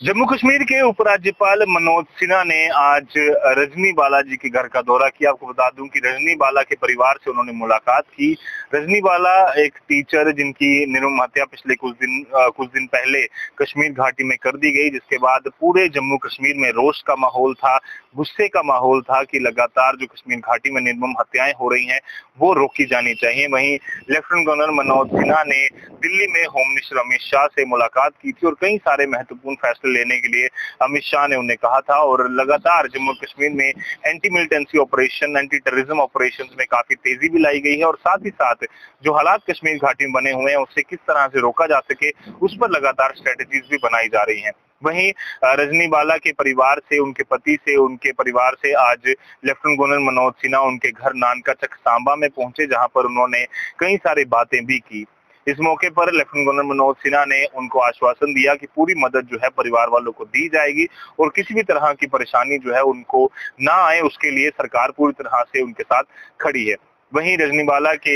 जम्मू कश्मीर के उपराज्यपाल मनोज सिन्हा ने आज रजनी बाला जी के घर का दौरा किया। आपको बता दूं कि रजनी बाला के परिवार से उन्होंने मुलाकात की। रजनी बाला एक टीचर जिनकी निर्मम हत्या पिछले कुछ दिन पहले कश्मीर घाटी में कर दी गई, जिसके बाद पूरे जम्मू कश्मीर में रोष का माहौल था, गुस्से का माहौल था कि लगातार जो कश्मीर घाटी में निर्मम हत्याएं हो रही हैं वो रोकी जानी चाहिए। वहीं लेफ्टिनेंट गवर्नर मनोज सिन्हा ने दिल्ली में होम मिनिस्टर अमित शाह से मुलाकात की थी और कई सारे महत्वपूर्ण फैसले लेने के लिए अमित शाह ने उन्हें कहा था। और लगातार जम्मू कश्मीर में anti militancy operation, anti terrorism operation में काफी तेजी भी लाई गई है और साथ ही साथ जो हालात कश्मीर घाटी में बने हुए हैं उससे किस तरह से रोका जा सके उस पर लगातार स्ट्रेटेजीज भी बनाई जा रही हैं। वहीं रजनी बाला के परिवार से, उनके पति से, उनके परिवार से आज लेफ्टिनेंट गवर्नर मनोज सिन्हा उनके घर नानकाचक सांबा में पहुंचे, जहां पर उन्होंने कई सारी बातें भी की। इस मौके पर लेफ्टिनेंट गवर्नर मनोज सिन्हा ने उनको आश्वासन दिया कि पूरी मदद जो है परिवार वालों को दी जाएगी और किसी भी तरह की परेशानी जो है उनको ना आए, उसके लिए सरकार पूरी तरह से उनके साथ खड़ी है। वहीं रजनी बाला के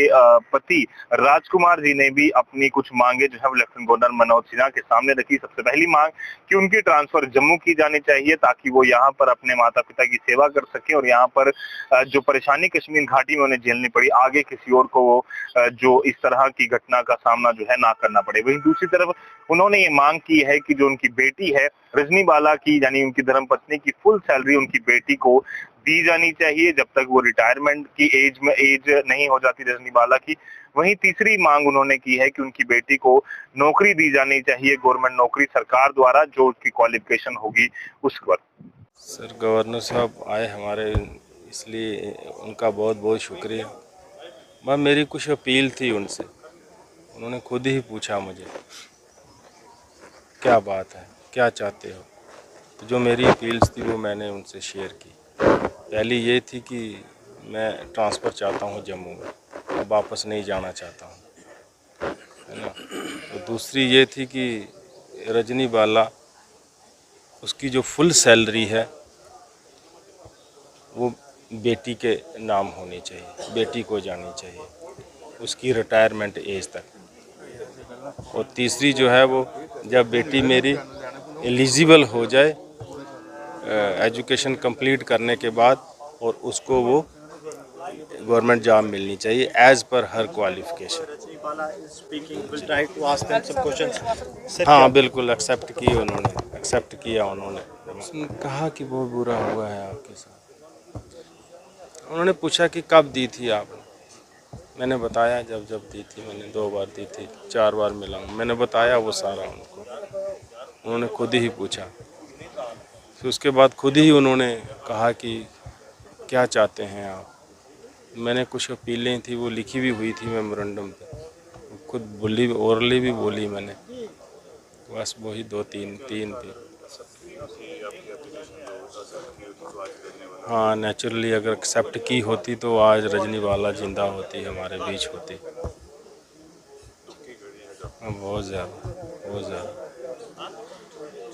पति राजकुमार जी ने भी अपनी कुछ मांगे जो है लेफ्टिनेंट गवर्नर मनोज सिन्हा के सामने रखी। सबसे पहली मांग कि उनकी ट्रांसफर जम्मू की जानी चाहिए ताकि वो यहाँ पर अपने माता पिता की सेवा कर सके और यहाँ पर जो परेशानी कश्मीर घाटी में उन्हें झेलनी पड़ी आगे किसी और को वो जो इस तरह की घटना का सामना जो है ना करना पड़े। वहीं दूसरी तरफ उन्होंने ये मांग की है कि जो उनकी बेटी है रजनी बाला की, यानी उनकी धर्मपत्नी की फुल सैलरी उनकी बेटी को दी जानी चाहिए जब तक वो रिटायरमेंट की एज नहीं हो जाती रजनी बाला की। वहीं तीसरी मांग उन्होंने की है कि उनकी बेटी को नौकरी दी जानी चाहिए, गवर्नमेंट नौकरी सरकार द्वारा, जो उसकी क्वालिफिकेशन होगी उस पर। सर, गवर्नर साहब आए हमारे, इसलिए उनका बहुत बहुत शुक्रिया। मैं मेरी कुछ अपील थी उनसे, उन्होंने खुद ही पूछा मुझे क्या बात है, क्या चाहते हो। तो जो मेरी अपील्स थी वो मैंने उनसे शेयर की। पहली ये थी कि मैं ट्रांसफ़र चाहता हूँ जम्मू में, मैं वापस नहीं जाना चाहता हूँ, है ना। तो दूसरी ये थी कि रजनी बाला, उसकी जो फुल सैलरी है वो बेटी के नाम होनी चाहिए, बेटी को जानी चाहिए उसकी रिटायरमेंट एज तक। और तीसरी जो है वो जब बेटी मेरी एलिजिबल हो जाए एजुकेशन कंप्लीट करने के बाद, और उसको वो गवर्नमेंट जॉब मिलनी चाहिए एज पर हर क्वालिफिकेशन। हाँ बिल्कुल, एक्सेप्ट किया उन्होंने। उसने कहा कि बहुत बुरा हुआ है आपके साथ। उन्होंने पूछा कि कब दी थी आपने, मैंने बताया जब दी थी, मैंने 2 बार दी थी, 4 बार मिला हूँ, मैंने बताया वो सारा उनको। उन्होंने खुद ही पूछा, फिर उसके बाद खुद ही उन्होंने कहा कि क्या चाहते हैं आप। मैंने कुछ अपीलें थी वो लिखी भी हुई थी मेमोरेंडम पे, खुद बोली, ओरली भी बोली मैंने, बस वही 2-3 थी। हाँ, नेचुरली अगर एक्सेप्ट की होती तो आज रजनी बाला जिंदा होती, हमारे बीच होती। बहुत ज़्यादा।